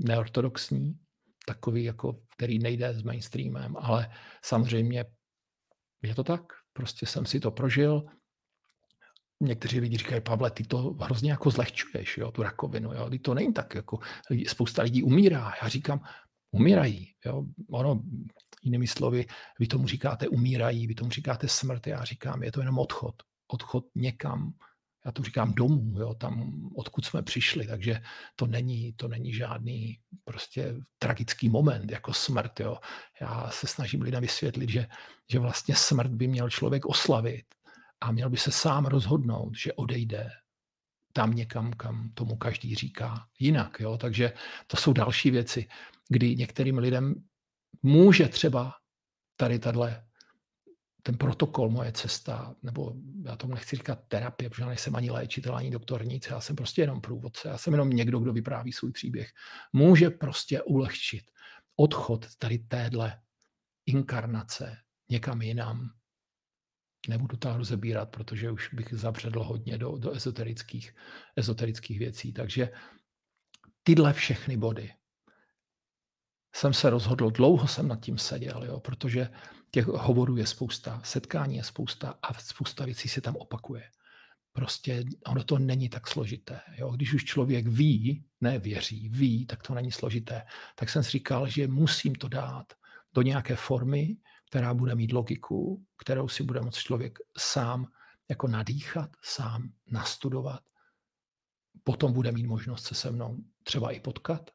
neortodoxní, takový, jako, který nejde s mainstreamem, ale samozřejmě je to tak. Prostě jsem si to prožil. Někteří lidi říkají, Pavle, ty to hrozně jako zlehčuješ, jo, tu rakovinu. Jo. To není tak, jako spousta lidí umírá. Já říkám, umírají. Jo. Ono, jinými slovy, vy tomu říkáte umírají, vy tomu říkáte smrt. Já říkám, je to jenom odchod. Odchod někam. Já to říkám domů, jo, tam, odkud jsme přišli, takže to není žádný prostě tragický moment, jako smrt. Jo. Já se snažím lidem vysvětlit, že vlastně smrt by měl člověk oslavit a měl by se sám rozhodnout, že odejde tam někam, kam tomu každý říká jinak. Jo. Takže to jsou další věci, kdy některým lidem může třeba tady ten protokol, moje cesta, nebo já tomu nechci říkat terapie, protože já nejsem ani léčitel, ani doktor, nic, já jsem prostě jenom průvodce, já jsem jenom někdo, kdo vypráví svůj příběh. Může prostě ulehčit odchod tady téhle inkarnace někam jinam. Nebudu to rozebírat, protože už bych zabředl hodně do ezoterických věcí. Takže tyhle všechny body jsem se rozhodl, dlouho jsem nad tím seděl, jo, protože těch hovorů je spousta, setkání je spousta a spousta věcí se tam opakuje. Prostě ono to není tak složité. Jo. Když už člověk ví, ne věří, ví, tak to není složité. Tak jsem si říkal, že musím to dát do nějaké formy, která bude mít logiku, kterou si bude moct člověk sám jako nadýchat, sám nastudovat. Potom bude mít možnost se se mnou třeba i potkat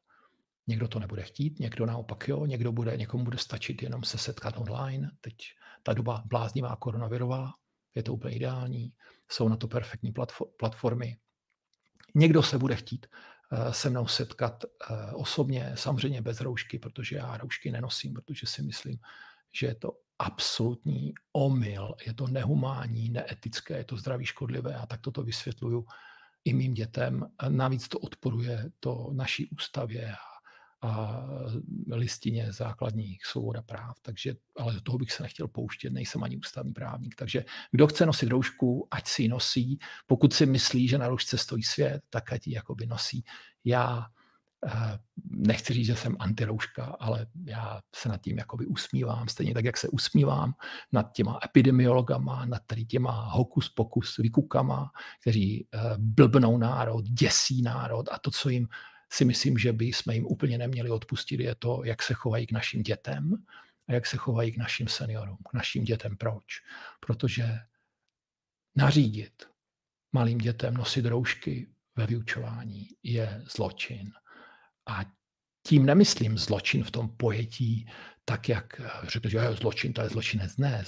Někdo to nebude chtít, někdo naopak jo, někomu bude stačit jenom se setkat online. Teď ta doba bláznivá koronavirová, je to úplně ideální, jsou na to perfektní platformy. Někdo se bude chtít se mnou setkat osobně, samozřejmě bez roušky, protože já roušky nenosím, protože si myslím, že je to absolutní omyl, je to nehumánní, neetické, je to zdraví škodlivé a tak toto vysvětluju i mým dětem. Navíc to odporuje to naší ústavě a listině základních svobod a práv, takže, ale do toho bych se nechtěl pouštět, nejsem ani ústavní právník. Takže kdo chce nosit roušku, ať si ji nosí. Pokud si myslí, že na roušce stojí svět, tak ať ji jakoby nosí. Já nechci říct, že jsem antirouška, ale já se nad tím jakoby usmívám, stejně tak, jak se usmívám nad těma epidemiologama, nad tady těma hokus pokus vykukama, kteří blbnou národ, děsí národ a to, co jim si myslím, že jsme jim úplně neměli odpustit, je to, jak se chovají k našim dětem a jak se chovají k našim seniorům, k našim dětem. Proč? Protože nařídit malým dětem nosit roušky ve vyučování je zločin. A tím nemyslím zločin v tom pojetí, tak jak řekl, že zločin, to je zločinec. Ne,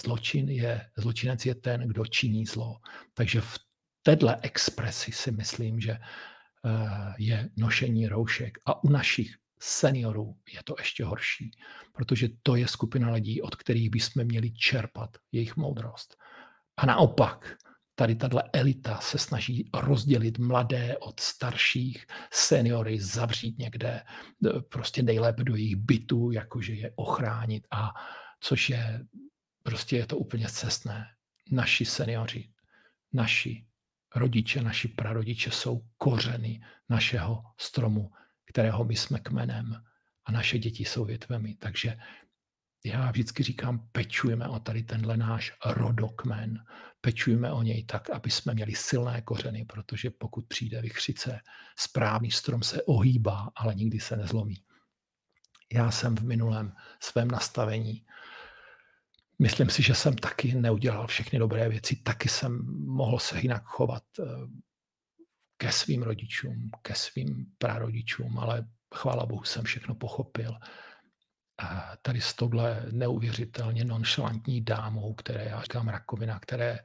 zločinec je ten, kdo činí zlo. Takže v této expresi si myslím, že je nošení roušek. A u našich seniorů je to ještě horší, protože to je skupina lidí, od kterých bychom měli čerpat jejich moudrost. A naopak, tady tato elita se snaží rozdělit mladé od starších, seniory zavřít někde, prostě nejlépe do jejich bytů, jakože je ochránit, a což je, prostě je to úplně scestné. Naši seniori, naši rodiče, naši prarodiče jsou kořeny našeho stromu, kterého my jsme kmenem a naše děti jsou větvemi. Takže já vždycky říkám, pečujeme o tady tenhle náš rodokmen, pečujeme o něj tak, aby jsme měli silné kořeny, protože pokud přijde vichřice, správný strom se ohýbá, ale nikdy se nezlomí. Já jsem v minulém svém nastavení, myslím si, že jsem taky neudělal všechny dobré věci, taky jsem mohl se jinak chovat ke svým rodičům, ke svým prarodičům, ale chvála Bohu jsem všechno pochopil. A tady s touhle neuvěřitelně nonšalantní dámou, které já říkám rakovina, které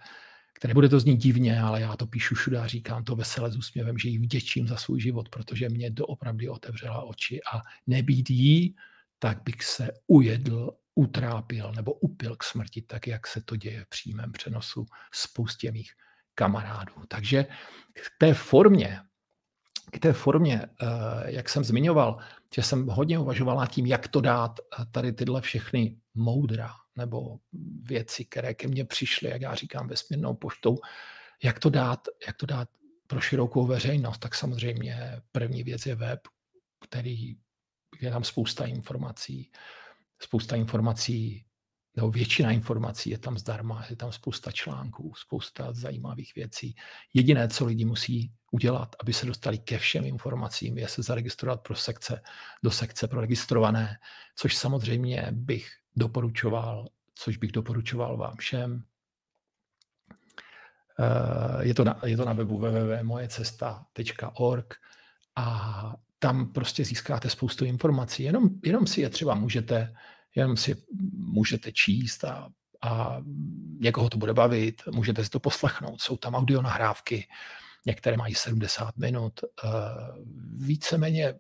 bude to znít divně, ale já to píšu všude a říkám to vesele s úsměvem, že jí vděčím za svůj život, protože mě doopravdy otevřela oči a nebýt jí, tak bych se ujedl, utrápil nebo upil k smrti, tak jak se to děje v přímém přenosu spoustě mých kamarádů. Takže k té formě, jak jsem zmiňoval, že jsem hodně uvažoval nad tím, jak to dát tady tyhle všechny moudra nebo věci, které ke mně přišly, jak já říkám, vesmírnou poštou, jak to dát pro širokou veřejnost. Tak samozřejmě první věc je web, který je tam spousta informací, nebo většina informací je tam zdarma, je tam spousta článků, spousta zajímavých věcí. Jediné, co lidi musí udělat, aby se dostali ke všem informacím, je se zaregistrovat do sekce pro registrované, což samozřejmě bych doporučoval vám všem. Je to na webu www.mojecesta.org a tam prostě získáte spoustu informací. Jenom si je třeba můžete číst a někoho to bude bavit, můžete si to poslechnout. Jsou tam audionahrávky, některé mají 70 minut. Víceméně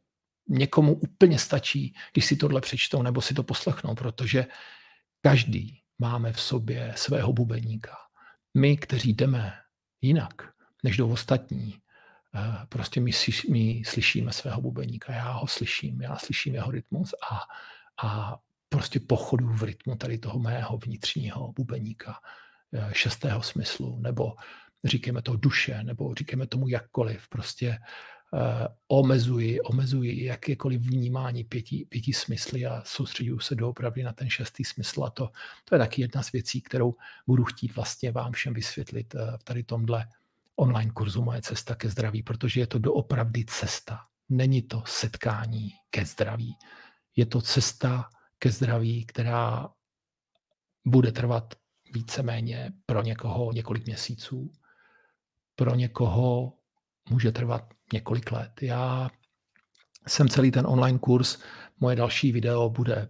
někomu úplně stačí, když si tohle přečtou nebo si to poslechnou, protože každý máme v sobě svého bubeníka. My, kteří jdeme jinak, než jdou ostatní, prostě my slyšíme svého bubeníka. Já slyším jeho rytmus a prostě pochodu v rytmu tady toho mého vnitřního bubeníka, šestého smyslu, nebo říkáme to duše, nebo říkáme tomu jakkoliv, prostě omezuji jakékoliv vnímání pěti smysly a soustředuju se doopravdy na ten šestý smysl a to je taky jedna z věcí, kterou budu chtít vlastně vám všem vysvětlit v tady tomhle online kurzu Moje cesta ke zdraví, protože je to doopravdy cesta. Není to setkání ke zdraví. Je to cesta ke zdraví, která bude trvat víceméně pro někoho několik měsíců. Pro někoho může trvat několik let. Já jsem celý ten online kurz. Moje další video bude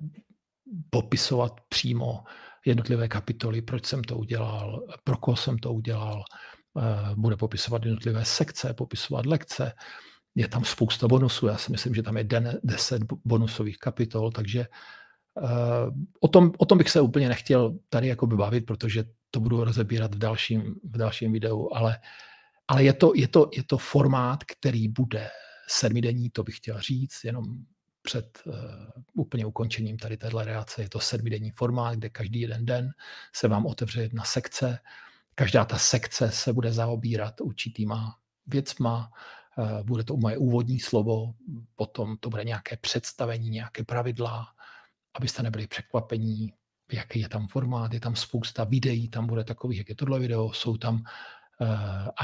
popisovat přímo jednotlivé kapitoly, proč jsem to udělal, pro koho jsem to udělal, bude popisovat jednotlivé sekce, popisovat lekce. Je tam spousta bonusů, já si myslím, že tam je 10 bonusových kapitol, takže o tom bych se úplně nechtěl tady jakoby bavit, protože to budu rozebírat v dalším videu, ale je to formát, který bude 7denní, to bych chtěl říct, jenom před úplně ukončením tady téhle reakce. Je to 7denní formát, kde každý jeden den se vám otevře jedna sekce. Každá ta sekce se bude zaobírat určitýma věcma, bude to moje úvodní slovo, potom to bude nějaké představení, nějaké pravidla, abyste nebyli překvapení, jaký je tam formát, je tam spousta videí, tam bude takových, jak je tohle video, jsou tam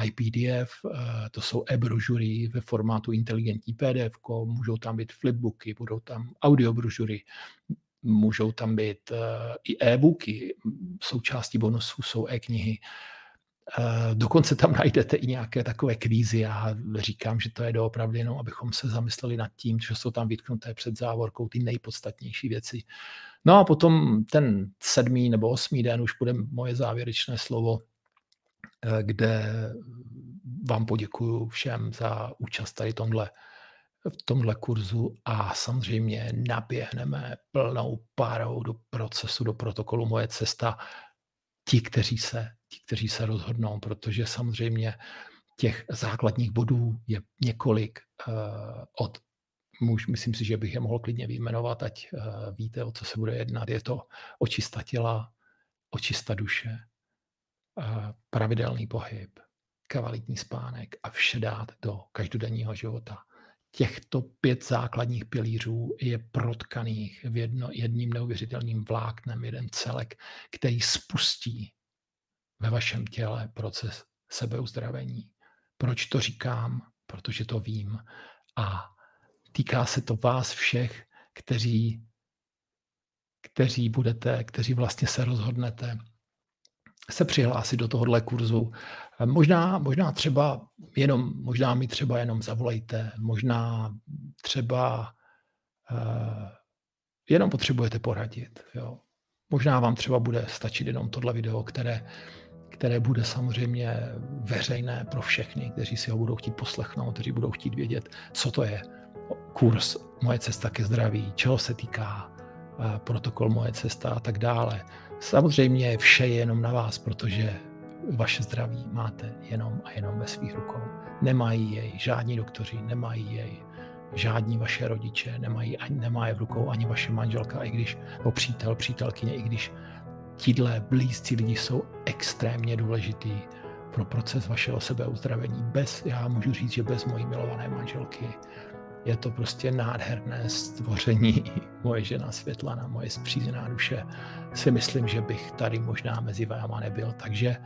iPDF, to jsou e-brožury ve formátu inteligentní PDF, můžou tam být flipbooky, budou tam audiobrožury, můžou tam být i e-booky, součástí bonusů jsou e-knihy. Dokonce tam najdete i nějaké takové kvízy. Já říkám, že to je doopravdy jenom, abychom se zamysleli nad tím, že jsou tam vytknuté před závorkou ty nejpodstatnější věci. No a potom ten 7. nebo 8. den už bude moje závěrečné slovo, kde vám poděkuju všem za účast tady v tomhle kurzu a samozřejmě naběhneme plnou párou do procesu, do protokolu Moje cesta, ti, kteří se rozhodnou, protože samozřejmě těch základních bodů je několik myslím si, že bych je mohl klidně vyjmenovat, ať víte, o co se bude jednat. Je to očista těla, očista duše, pravidelný pohyb, kvalitní spánek a vše dát do každodenního života. Těchto 5 základních pilířů je protkaných jedním neuvěřitelným vláknem, jeden celek, který spustí ve vašem těle proces sebeuzdravení. Proč to říkám? Protože to vím. A týká se to vás všech, kteří vlastně se rozhodnete se přihlásit do tohohle kurzu. Možná třeba mi třeba jenom zavolejte, možná třeba jenom potřebujete poradit. Jo. Možná vám třeba bude stačit jenom tohle video, které bude samozřejmě veřejné pro všechny, kteří si ho budou chtít poslechnout, kteří budou chtít vědět, co to je kurz Moje cesta ke zdraví, čeho se týká protokol Moje cesta a tak dále. Samozřejmě vše je jenom na vás, protože vaše zdraví máte jenom a jenom ve svých rukou. Nemají jej žádní doktoři, nemají jej žádní vaše rodiče, nemá je v rukou ani vaše manželka, i když přítelkyně, i když tíhle blízcí lidi jsou extrémně důležitý pro proces vašeho sebeuzdravení. Já můžu říct, že bez mojí milované manželky je to prostě nádherné stvoření. Moje žena Světlana, moje spřízněná duše, si myslím, že bych tady možná mezi váma nebyl. Takže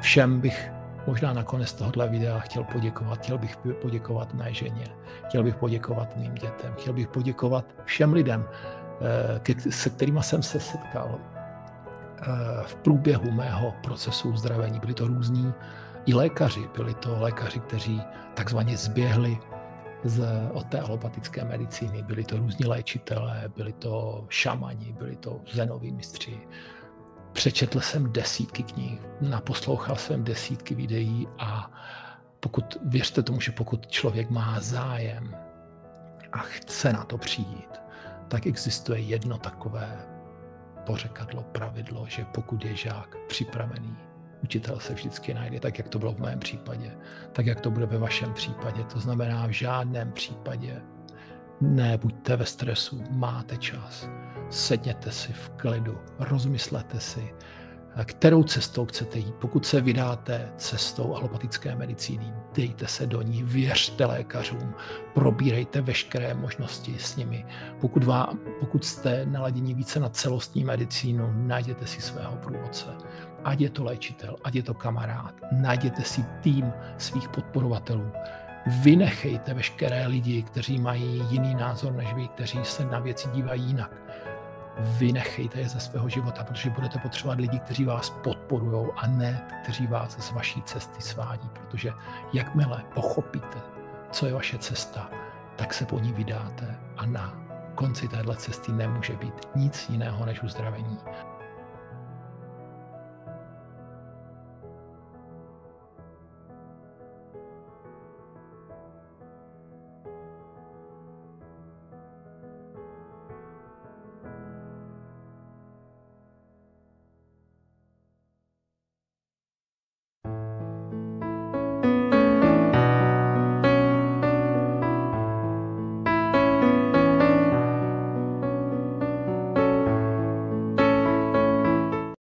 všem bych možná nakonec tohohle videa chtěl poděkovat. Chtěl bych poděkovat mé ženě, chtěl bych poděkovat mým dětem, chtěl bych poděkovat všem lidem, se kterými jsem se setkal v průběhu mého procesu uzdravení. Byli to různí i lékaři, kteří takzvaně zběhli od té alopatické medicíny. Byli to různí léčitelé, byli to šamani, byli to zenoví mistři. Přečetl jsem desítky knih, naposlouchal jsem desítky videí a věřte tomu, že pokud člověk má zájem a chce na to přijít, tak existuje jedno takové pořekadlo, pravidlo, že pokud je žák připravený, učitel se vždycky najde, tak jak to bylo v mém případě, tak jak to bude ve vašem případě. To znamená, v žádném případě nebuďte ve stresu, máte čas, sedněte si v klidu, rozmyslete si, kterou cestou chcete jít. Pokud se vydáte cestou alopatické medicíny, dejte se do ní, věřte lékařům, probírejte veškeré možnosti s nimi. Pokud jste naladěni více na celostní medicínu, najděte si svého průvodce. Ať je to léčitel, ať je to kamarád, najděte si tým svých podporovatelů. Vynechejte veškeré lidi, kteří mají jiný názor než vy, kteří se na věci dívají jinak. Vynechejte je ze svého života, protože budete potřebovat lidi, kteří vás podporují a ne, kteří vás z vaší cesty svádí, protože jakmile pochopíte, co je vaše cesta, tak se po ní vydáte a na konci téhle cesty nemůže být nic jiného než uzdravení.